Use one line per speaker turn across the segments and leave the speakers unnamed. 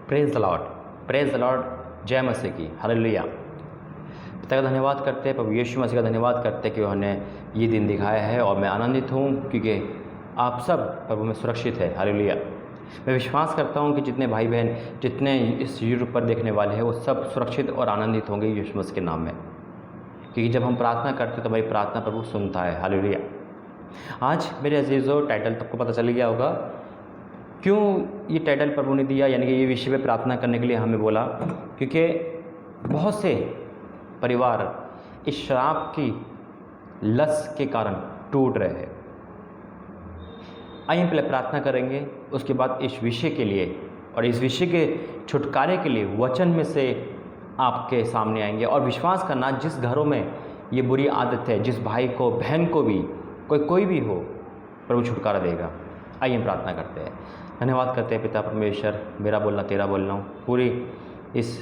Praise the Lord, जय मसीह की, hallelujah. पिता का धन्यवाद करते हैं, प्रभु यीशु मसीह का धन्यवाद करते हैं कि उन्होंने ये दिन दिखाया है और मैं आनंदित हूँ क्योंकि आप सब प्रभु में सुरक्षित है, हालेलुया। मैं विश्वास करता हूँ कि जितने भाई बहन जितने इस यूट्यूब पर देखने वाले हैं वो सब सुरक्षित और आनंदित होंगे यीशु मसीह के नाम में, क्योंकि जब हम प्रार्थना करते हैं तो हमारी प्रार्थना प्रभु सुनता है, हालेलुया। आज मेरे अजीज़ों, टाइटल सबको पता चल गया होगा क्यों ये टाइटल प्रभु ने दिया, यानी कि ये विषय पे प्रार्थना करने के लिए हमें बोला, क्योंकि बहुत से परिवार इस शराब की लत के कारण टूट रहे हैं। आइए पहले प्रार्थना करेंगे, उसके बाद इस विषय के लिए और इस विषय के छुटकारे के लिए वचन में से आपके सामने आएंगे। और विश्वास करना, जिस घरों में ये बुरी आदत है, जिस भाई को बहन को भी कोई भी हो, प्रभु छुटकारा देगा। आइए प्रार्थना करते हैं। धन्यवाद करते हैं पिता परमेश्वर, मेरा बोलना तेरा बोलना हो, पूरी इस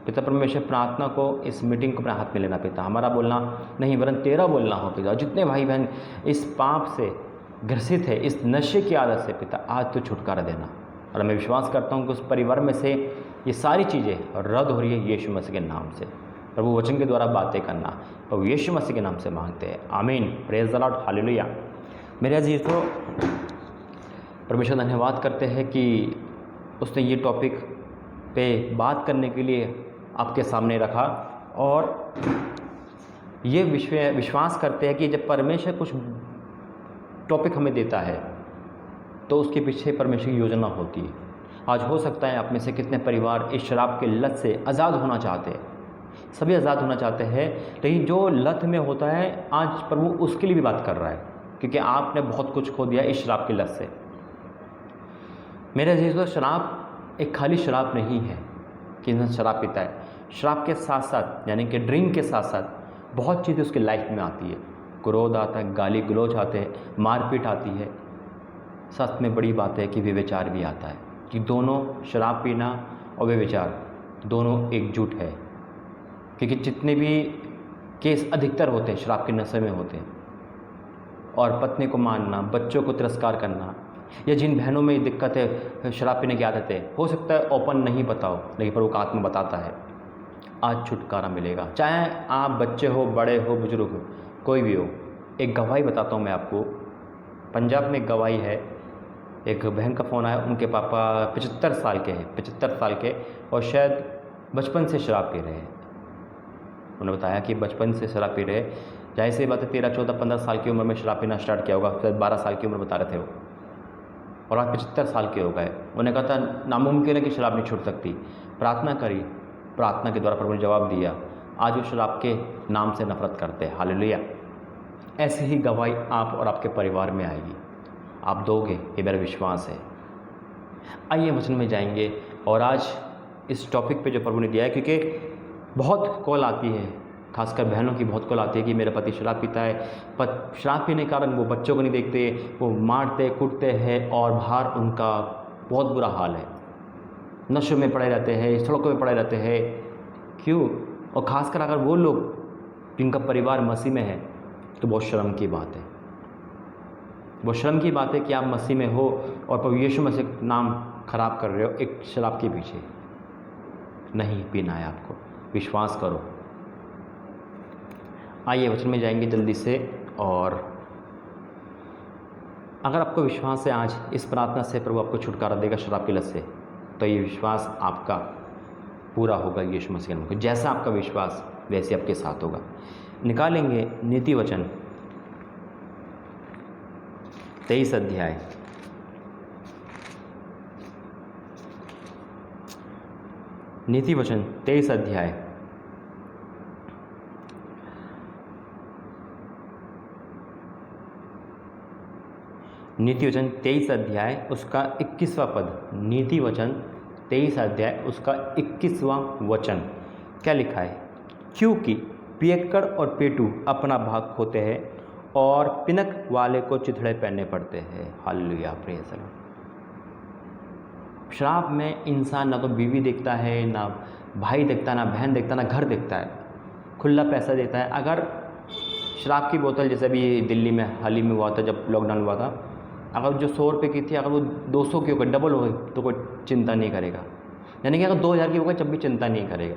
पिता परमेश्वर प्रार्थना को, इस मीटिंग को अपने हाथ में लेना पिता। हमारा बोलना नहीं वरन तेरा बोलना हो पिता। जितने भाई बहन इस पाप से ग्रसित है, इस नशे की आदत से पिता, आज तो छुटकारा देना। और मैं विश्वास करता हूँ कि उस परिवार में से ये सारी चीज़ें रद्द हो रही है यीशु मसीह के नाम से। प्रभु वचन के द्वारा बातें करना प्रभु यीशु मसीह के नाम से मांगते हैं, आमीन। Praise the Lord, hallelujah. मेरे अजीज़ों, परमेश्वर धन्यवाद करते हैं कि उसने ये टॉपिक पे बात करने के लिए आपके सामने रखा। और ये विश्वास करते हैं कि जब परमेश्वर कुछ टॉपिक हमें देता है तो उसके पीछे परमेश्वर की योजना होती है। आज हो सकता है आप में से कितने परिवार इस शराब के लत से आज़ाद होना चाहते हैं, सभी आज़ाद होना चाहते हैं, लेकिन जो लत में होता है आज प्रभु उसके लिए भी बात कर रहा है, क्योंकि आपने बहुत कुछ खो दिया इस शराब की लत से। मेरे अजीज़ों, शराब एक खाली शराब नहीं है कि इंसान शराब पीता है। शराब के साथ साथ, यानी कि ड्रिंक के साथ साथ बहुत चीज़ें उसकी लाइफ में आती है। क्रोध आता है, गाली गलौज आते हैं, मारपीट आती है। साथ में बड़ी बात है कि व्यभिचार भी आता है, कि दोनों, शराब पीना और व्यभिचार दोनों एकजुट है। क्योंकि जितने भी केस अधिकतर होते हैं शराब के नशे में होते हैं। और पत्नी को मारना, बच्चों को तिरस्कार करना, या जिन बहनों में दिक्कत है, शराब पीने की आदत है, हो सकता है ओपन नहीं बताओ, लेकिन प्रभु का आत्मा बताता है। आज छुटकारा मिलेगा, चाहे आप बच्चे हो, बड़े हो, बुजुर्ग हो, कोई भी हो। एक गवाही बताता हूँ मैं आपको। पंजाब में एक गवाही है, एक बहन का फ़ोन आया, उनके पापा 75 साल के हैं, 75 साल के, और शायद बचपन से शराब पी रहे हैं। उन्होंने बताया कि बचपन से शराब पी रहे, जाहिर सी बात है 13, 14, 15 साल की उम्र में शराब पीना स्टार्ट किया होगा, शायद 12 साल की उम्र बता रहे थे वो, और आज 75 साल के हो गए। उन्हें कहा था नामुमकिन है कि शराब नहीं छूट सकती। प्रार्थना करी, प्रार्थना के द्वारा प्रभु ने जवाब दिया। आज वो शराब के नाम से नफरत करते हैं, हालेलुया। ऐसी ही गवाही आप और आपके परिवार में आएगी, आप दोगे, ये मेरा विश्वास है। आइए वचन में जाएंगे और आज इस टॉपिक पे जो प्रभु ने दिया है, क्योंकि बहुत कॉल आती है, खासकर बहनों की बहुत कॉल आती है कि मेरा पति शराब पीता है, पर शराब पीने के कारण वो बच्चों को नहीं देखते, वो मारते कूटते हैं और बाहर उनका बहुत बुरा हाल है। नशों में पड़े रहते हैं, सड़कों में पड़े रहते हैं। क्यों? और ख़ासकर अगर वो लोग जिनका परिवार मसीह में है तो बहुत शर्म की बात है। वो शर्म की बात है कि आप मसीह में हो और प्रभु यीशु मसीह नाम खराब कर रहे हो एक शराब के पीछे। नहीं पीना है आपको, विश्वास करो। आइए वचन में जाएंगे जल्दी से। और अगर आपको विश्वास है आज इस प्रार्थना से प्रभु आपको छुटकारा देगा शराब की लत से, तो ये विश्वास आपका पूरा होगा यीशु मसीह के नाम में। जैसा आपका विश्वास वैसे आपके साथ होगा। निकालेंगे नीति वचन 23 अध्याय, नीति वचन 23 अध्याय, नीति वचन 23 अध्याय उसका 21वां पद। नीति वचन 23 अध्याय उसका 21वां वचन क्या लिखा है? क्योंकि पियक्कड़ और पेटू अपना भाग खोते हैं और पिनक वाले को चिथड़े पहनने पड़ते हैं। Hallelujah, praise the Lord. शराब में इंसान ना तो बीवी देखता है, ना भाई देखता है, ना बहन देखता है, ना घर देखता है, खुला पैसा देता है। अगर शराब की बोतल, जैसे अभी दिल्ली में हाल ही में हुआ था जब लॉकडाउन हुआ था, अगर जो 100 रुपये की थी अगर वो 200 की हो गई, डबल हो गई, तो कोई चिंता नहीं करेगा। यानी कि अगर 2000 की होगा जब भी चिंता नहीं करेगा,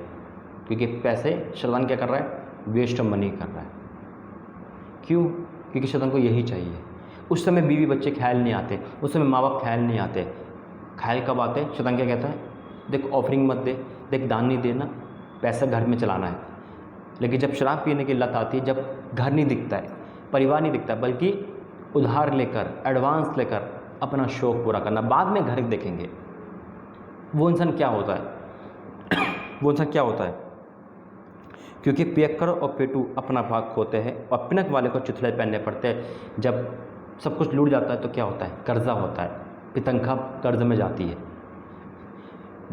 क्योंकि पैसे शैतान क्या कर रहा है, वेस्ट ऑफ मनी कर रहा है। क्यों? क्योंकि शैतान को यही चाहिए। उस समय बीवी बच्चे ख्याल नहीं आते, उस समय माँ बाप ख्याल नहीं आते। ख्याल कब आते? शैतान क्या कहता है, देख ऑफरिंग मत दे, देख दान नहीं देना, पैसा घर में चलाना है। लेकिन जब शराब पीने की लत आती है, जब घर नहीं दिखता है, परिवार नहीं दिखता, बल्कि उधार लेकर, एडवांस लेकर अपना शौक़ पूरा करना, बाद में घर देखेंगे, वो इंसान क्या होता है वो इंसान क्या होता है? क्योंकि पियक्कर और पेटू अपना भाग खोते हैं और पिनक वाले को चिथड़े पहनने पड़ते हैं। जब सब कुछ लूट जाता है तो क्या होता है, कर्जा होता है, पितंखा कर्ज में जाती है।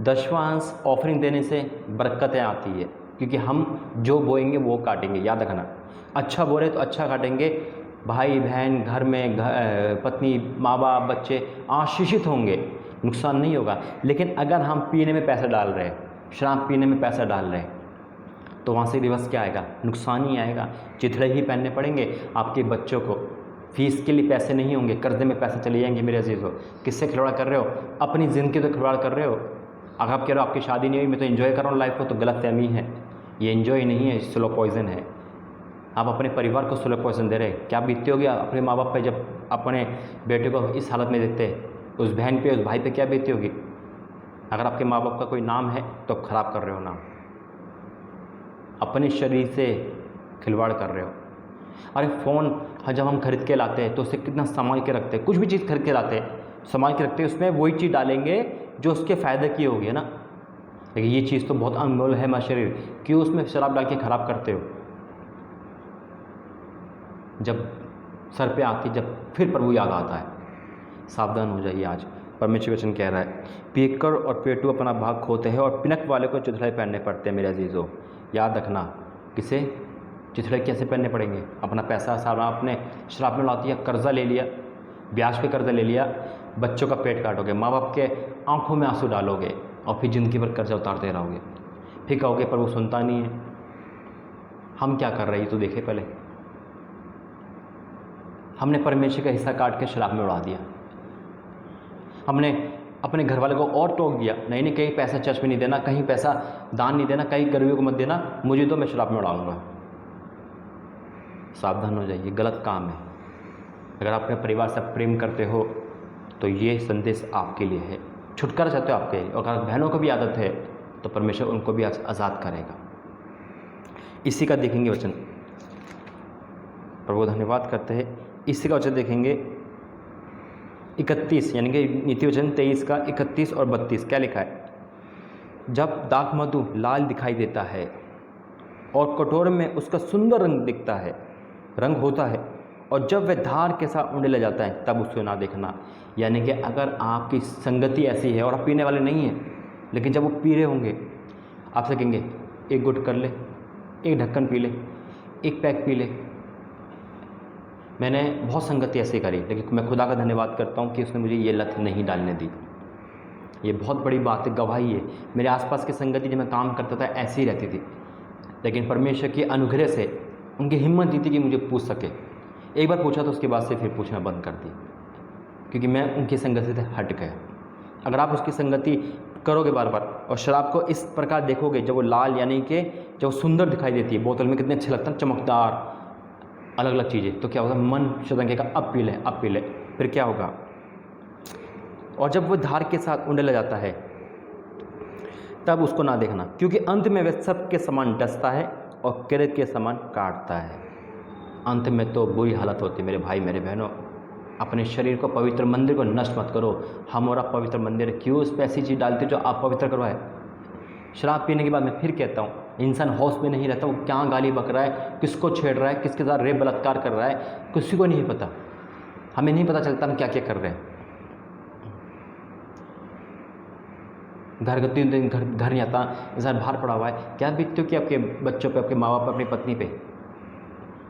दशवांश ऑफरिंग देने से बरकतें आती है, क्योंकि हम जो बोएंगे वो काटेंगे, याद रखना। अच्छा बो रहे तो अच्छा काटेंगे, भाई बहन, घर में पत्नी, माँ बाप, बच्चे आशीषित होंगे, नुकसान नहीं होगा। लेकिन अगर हम पीने में पैसा डाल रहे हैं, शराब पीने में पैसा डाल रहे हैं, तो वहाँ से रिवर्स क्या आएगा, नुकसान ही आएगा। चिथड़े ही पहनने पड़ेंगे आपके बच्चों को, फीस के लिए पैसे नहीं होंगे, कर्जे में पैसे चले जाएंगे। मेरे अजीज़ों, किससे खिलवाड़ कर रहे हो? अपनी ज़िंदगी तो खिलवाड़ कर रहे हो। अगर आप कह रहे हो आपकी शादी नहीं हुई, मैं तो एंजॉय कर रहा हूँ लाइफ को, तो गलतफहमी है। ये एंजॉय नहीं है, स्लो पॉइजन है। आप अपने परिवार को स्लो पॉइजन दे रहे हैं। क्या बीतती होगी अपने माँ बाप पे जब अपने बेटे को इस हालत में देखते हैं, उस बहन पे, उस भाई पे क्या बीतती होगी? अगर आपके माँ बाप का कोई नाम है तो ख़राब कर रहे हो नाम, अपने शरीर से खिलवाड़ कर रहे हो। अरे फ़ोन जब हम खरीद के लाते हैं तो उसे कितना संभाल के रखते हैं। कुछ भी चीज़ खरीद के लाते हैं, संभाल के रखते हैं, उसमें वही चीज़ डालेंगे जो उसके फ़ायदे की होगी ना। लेकिन ये चीज़ तो बहुत अनमोल है हमारा शरीर, क्यों उसमें शराब डाल के ख़राब करते हो? जब सर पे आती, जब फिर प्रभु याद आता है। सावधान हो जाइए। आज परमेश्वर वचन कह रहा है, पियक्कर और पेटू अपना भाग खोते हैं और पिनक वाले को चिथड़े पहनने पड़ते हैं। मेरे अजीज़ों, याद रखना, किसे चिथड़े कैसे पहनने पड़ेंगे? अपना पैसा सारा आपने शराब में उड़ा दिया, कर्जा ले लिया, ब्याज पे कर्जा ले लिया, बच्चों का पेट काटोगे, माँ बाप के आंखों में आंसू डालोगे और फिर ज़िंदगी भर कर्जा उतारते रहोगे। फिर कहोगे प्रभु सुनता नहीं है। हम क्या कर रहे हैं तो देखे पहले। हमने परमेश्वर का हिस्सा काट के शराब में उड़ा दिया। हमने अपने घर वाले को और टोक दिया, नहीं नहीं कहीं पैसा चर्च में नहीं देना, कहीं पैसा दान नहीं देना, कहीं गरीबों को मत देना, मुझे तो मैं शराब में उड़ाऊँगा। सावधान हो जाइए, गलत काम है। अगर आप अपने परिवार से प्रेम करते हो तो ये संदेश आपके लिए है। छुटकारा चाहते हो आपके लिए, और अगर बहनों को भी आदत है तो परमेश्वर उनको भी आज़ाद करेगा। इसी का देखेंगे वचन, प्रभु धन्यवाद करते हैं। इसी का वचन देखेंगे 31, यानी कि नीति वचन 23 का 31 और 32 क्या लिखा है? जब दाख मधु लाल दिखाई देता है और कटोरे में उसका सुंदर रंग दिखता है, रंग होता है, और जब वह धार के साथ उंडेला जाता है तब उसको ना देखना। यानी कि अगर आपकी संगति ऐसी है और आप पीने वाले नहीं हैं, लेकिन जब वो पी रहे होंगे आपसे कहेंगे एक गुट कर ले, एक ढक्कन पी ले, एक पैक पी ले। मैंने बहुत संगति ऐसी करी, लेकिन मैं खुदा का धन्यवाद करता हूँ कि उसने मुझे ये लत नहीं डालने दी। ये बहुत बड़ी बात है, गवाही है। मेरे आसपास की संगति जब मैं काम करता था ऐसी ही रहती थी, लेकिन परमेश्वर के अनुग्रह से उनकी हिम्मत दी थी कि मुझे पूछ सके। एक बार पूछा तो उसके बाद से फिर पूछना बंद कर दी, क्योंकि मैं उनकी संगति से हट गया। अगर आप उसकी संगति करोगे बार बार और शराब को इस प्रकार देखोगे, जब वो लाल यानी कि जब वो सुंदर दिखाई देती है, बोतल में कितने अच्छे लगता है, चमकदार, अलग अलग चीज़ें, तो क्या होगा, मन शैतान कहेगा अब पी ले, अब पी ले। फिर क्या होगा? और जब वो धार के साथ उंडेला जाता है तब उसको ना देखना, क्योंकि अंत में वह सब के समान डसता है और किरत के समान काटता है। अंत में तो बुरी हालत होती है। मेरे भाई, मेरे बहनों, अपने शरीर को, पवित्र मंदिर को नष्ट मत करो। हमारा पवित्र मंदिर, क्यों उस पे ऐसी चीज़ डालते जो आप पवित्र करवाए? शराब पीने के बाद मैं फिर कहता हूँ, इंसान होश में नहीं रहता। वो क्या गाली बक रहा है, किसको छेड़ रहा है, किसके साथ रेप बलात्कार कर रहा है, किसी को नहीं पता। हमें नहीं पता चलता हम क्या क्या कर रहे हैं। घर नहीं आता, इंसान बाहर पड़ा हुआ है। क्या बीतती हो कि आपके बच्चों पे, आपके माँ बाप पे, अपनी पत्नी पे,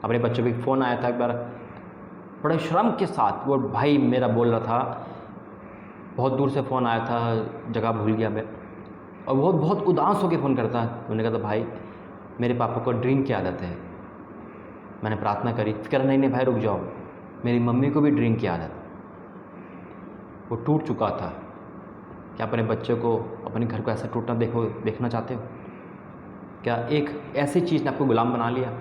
अपने बच्चों पे फ़ोन आया था एक बार, बड़े शर्म के साथ वो भाई मेरा बोल रहा था, बहुत दूर से फ़ोन आया था, जगह भूल गया मैं, और वो बहुत उदास होकर फ़ोन करता है। उन्होंने कहा था भाई मेरे पापा को ड्रिंक की आदत है। मैंने प्रार्थना करी, फिर नहीं भाई रुक जाओ, मेरी मम्मी को भी ड्रिंक की आदत। वो टूट चुका था क्या अपने बच्चे को, अपने घर को ऐसा टूटना देखना चाहते हो? क्या एक ऐसी चीज़ ने आपको गुलाम बना लिया?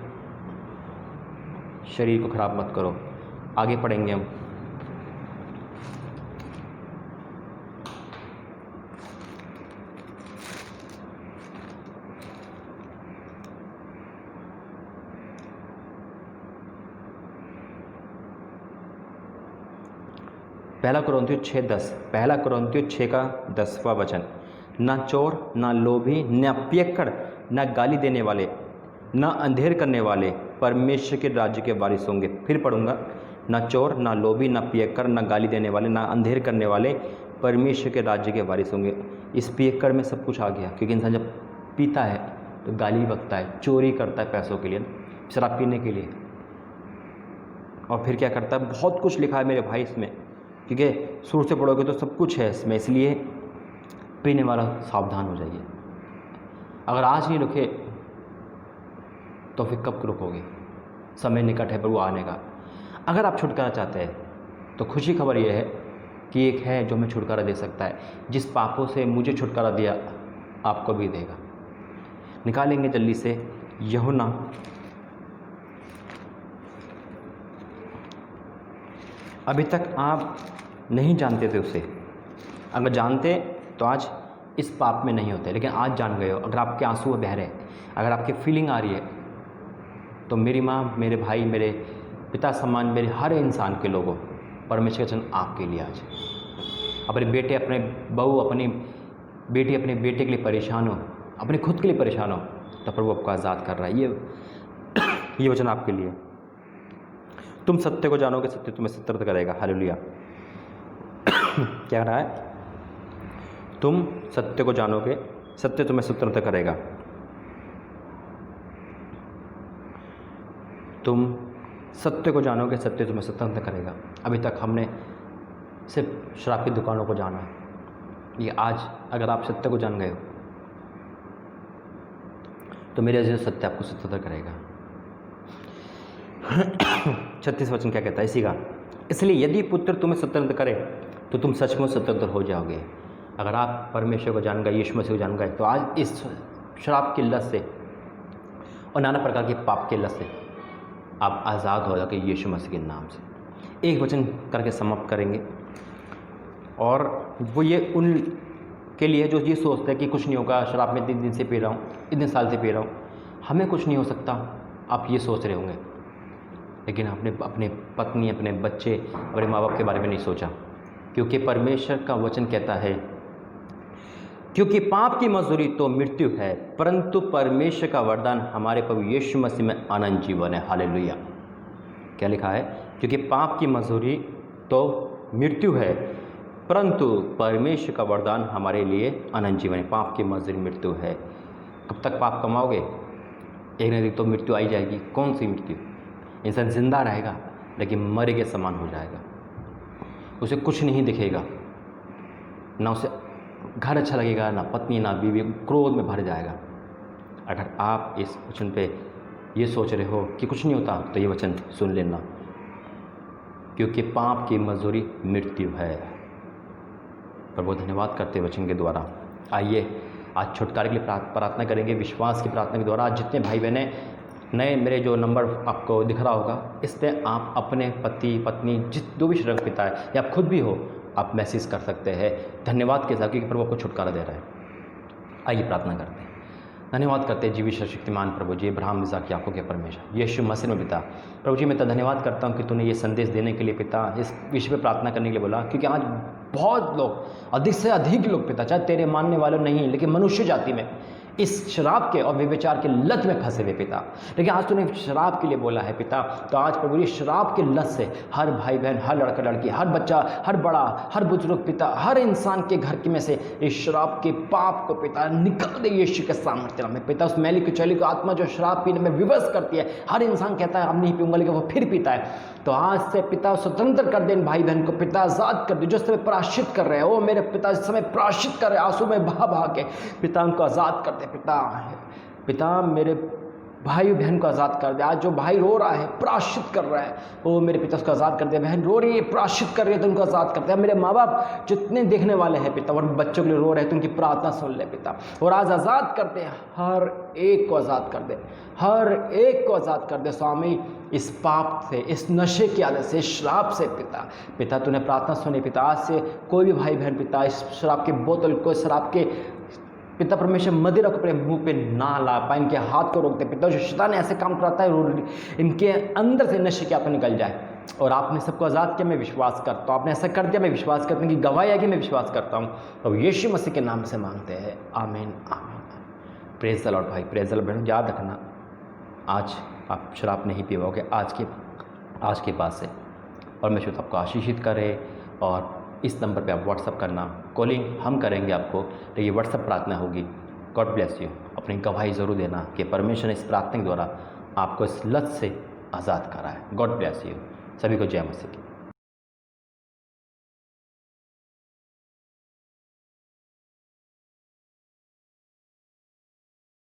शरीर को ख़राब मत करो। आगे पढ़ेंगे हम। पहला कुरिन्थियों 6:10, पहला कुरिन्थियों 6 का 10वां वचन। ना चोर, ना लोभी, न पियक्कड़, न गाली देने वाले, न अंधेर करने वाले परमेश्वर के राज्य के वारिस होंगे। फिर पढ़ूंगा। ना चोर, ना लोभी, न पियक्कड़, न गाली देने वाले, न अंधेर करने वाले परमेश्वर के राज्य के वारिस होंगे। इस पियक्कड़ में सब कुछ आ गया, क्योंकि इंसान जब पीता है तो गाली बकता है, चोरी करता है पैसों के लिए, शराब पीने के लिए, और फिर क्या करता है, बहुत कुछ लिखा है मेरे भाई इसमें, क्योंकि शुरू से पढ़ोगे तो सब कुछ है इसमें। इसलिए पीने वाला सावधान हो जाइए। अगर आज नहीं रुके तो फिर कब रुकोगे? समय निकट है प्रभु आने का। अगर आप छुटकारा चाहते हैं तो खुशी खबर यह है कि एक है जो हमें छुटकारा दे सकता है। जिस पापों से मुझे छुटकारा दिया आपको भी देगा। निकालेंगे जल्दी से यूहन्ना, अभी तक आप नहीं जानते थे उसे। अगर जानते तो आज इस पाप में नहीं होते, लेकिन आज जान गए हो। अगर आपके आंसू बह रहे हैं, अगर आपकी फीलिंग आ रही है, तो मेरी माँ, मेरे भाई, मेरे पिता समान मेरे हर इंसान के लोगों, परमेश्वर का वचन आपके लिए आज। अपने बेटे, अपने बहू, अपनी बेटी, अपने बेटे के लिए परेशान हो, अपने खुद के लिए परेशान हो, तो प्रभु आपको आज़ाद कर रहा है। ये वचन आपके लिए। तुम सत्य को जानोगे, सत्य तुम्हें स्वतंत्र करेगा। हालेलुया। क्या रहा है? तुम सत्य को जानोगे, सत्य तुम्हें स्वतंत्र करेगा। तुम सत्य को जानोगे, सत्य तुम्हें स्वतंत्र करेगा। अभी तक हमने सिर्फ शराब की दुकानों को जाना है। ये आज अगर आप सत्य को जान गए हो तो मेरे अजीज सत्य आपको स्वतंत्र करेगा। 36 वचन क्या कहता है इसी का? इसलिए यदि पुत्र तुम्हें स्वतंत्र करे तो तुम सचमुच स्वतंत्र हो जाओगे। अगर आप परमेश्वर को जान गए, यीशु मसीह को जान गए, तो आज इस शराब की लत से और नाना प्रकार के पाप के लत से आप आज़ाद हो जाओगे यीशु मसीह के नाम से। एक वचन करके समाप्त करेंगे, और वो ये उन के लिए जो ये सोचते हैं कि कुछ नहीं होगा, शराब में इतने दिन से पी रहा हूँ, इतने साल से पी रहा हूँ, हमें कुछ नहीं हो सकता। आप ये सोच रहे होंगे, लेकिन आपने अपने पत्नी, अपने बच्चे, अपने माँ बाप के बारे में नहीं सोचा। क्योंकि परमेश्वर का वचन कहता है, क्योंकि पाप की मजदूरी तो मृत्यु है, परंतु परमेश्वर का वरदान हमारे प्रभु यीशु मसीह में अनंत जीवन है। हालेलुया। क्या लिखा है? क्योंकि पाप की मजदूरी तो मृत्यु है, परंतु परमेश्वर का वरदान हमारे लिए अनंत जीवन है। पाप की मजदूरी मृत्यु है। कब तक पाप कमाओगे? एक न एक तो मृत्यु आई जाएगी। कौन सी मृत्यु? इंसान जिंदा रहेगा लेकिन मरे के समान हो जाएगा। उसे कुछ नहीं दिखेगा, ना उसे घर अच्छा लगेगा, ना पत्नी, ना बीवी, क्रोध में भर जाएगा। अगर आप इस वचन पे ये सोच रहे हो कि कुछ नहीं होता, तो ये वचन सुन लेना, क्योंकि पाप की मजदूरी मृत्यु है। प्रभु धन्यवाद करते वचन के द्वारा। आइए आज छुटकारे के लिए प्रार्थना करेंगे, विश्वास की प्रार्थना के द्वारा। आज जितने भाई बहनें नए, मेरे जो नंबर आपको दिख रहा होगा, इस पर आप अपने पति, पत्नी, जो भी शरण पिता है या आप खुद भी हो, आप मैसेज कर सकते हैं धन्यवाद के साथ, क्योंकि प्रभु आपको छुटकारा दे रहा है। आइए प्रार्थना करते हैं। धन्यवाद करते हैं जीवित शक्तिमान प्रभु जी, अब्राहम, इसहाक, याकूब के परमेश्वर, यीशु मसीह में पिता। प्रभु जी मैं तो धन्यवाद करता हूँ कि तूने ये संदेश देने के लिए पिता, इस विषय पे प्रार्थना करने के लिए बोला, क्योंकि आज बहुत लोग, अधिक से अधिक लोग पिता, चाहे तेरे मानने वाले नहीं, लेकिन मनुष्य जाति में इस शराब के और व्यभिचार के लत में फंसे हुए पिता। लेकिन आज तूने शराब के लिए बोला है पिता, तो आज प्रभु ये शराब के लत से हर भाई बहन, हर लड़का लड़की, हर बच्चा, हर बड़ा, हर बुजुर्ग पिता, हर इंसान के घर के में से इस शराब के पाप को पिता निकल दे यीशु के सामर्थ्य में पिता। उस मैली कुचैली को आत्मा जो शराब पीने में विवश करती है, हर इंसान कहता है अब नहीं पीऊंगा, लेकिन वो फिर पीता है। तो आज से पिता स्वतंत्र कर दे इन भाई बहन को पिता, आजाद कर दे। जो समय प्रायश्चित कर रहे हैं, ओ मेरे पिता इस समय प्रायश्चित कर रहे हैं, आंसू में बहा बहा के पिता उनको आजाद कर दे पिता। पिता मेरे भाई बहन को आज़ाद कर दे। आज जो भाई रो रहा है, प्रायश्चित कर रहा है, वो मेरे पिता उसको आज़ाद कर दे। बहन रो रही है, प्रायश्चित कर रही है, तो उनको आज़ाद कर दे। मेरे माँ बाप जितने देखने वाले हैं पिता, और बच्चों के लिए रो रहे हैं, तो उनकी प्रार्थना सुन ले पिता, और आज आज़ाद कर दे, हर एक को आज़ाद कर दे, हर एक को आज़ाद कर दे स्वामी, इस पाप से, इस नशे की आदत से, इस शराब से पिता तूने प्रार्थना सुनी पिता। आज से कोई भी भाई बहन पिता इस शराब की बोतल को, शराब के पिता परमेश्वर मदिरा को अपने मुंह पे ना ला पाए, इनके हाथ को रोक दे पिता। जो शैतान ऐसे काम कराता है, इनके अंदर से नशे की आत्मा निकल जाए। और आपने सबको आज़ाद किया, मैं विश्वास करता हूँ। आपने ऐसा कर दिया, मैं विश्वास करता हूँ कि गवाही आएगी, मैं विश्वास करता हूँ। और यीशु मसीह के नाम से मांगते हैं, आमीन आमीन। प्रेज़ द लॉर्ड भाई, प्रेज़ द लॉर्ड बहनों। याद रखना, आज आप शराब नहीं पीओगे आज के बाद से। और मैं आपको आशीषित करे। और इस नंबर पे आप व्हाट्सअप करना, कॉलिंग हम करेंगे आपको, तो ये व्हाट्सअप प्रार्थना होगी। God bless you. अपनी गवाही ज़रूर देना कि परमेश्वर ने इस प्रार्थना के द्वारा आपको इस लत से आज़ाद करा है। God bless you. सभी को जय मसीह की।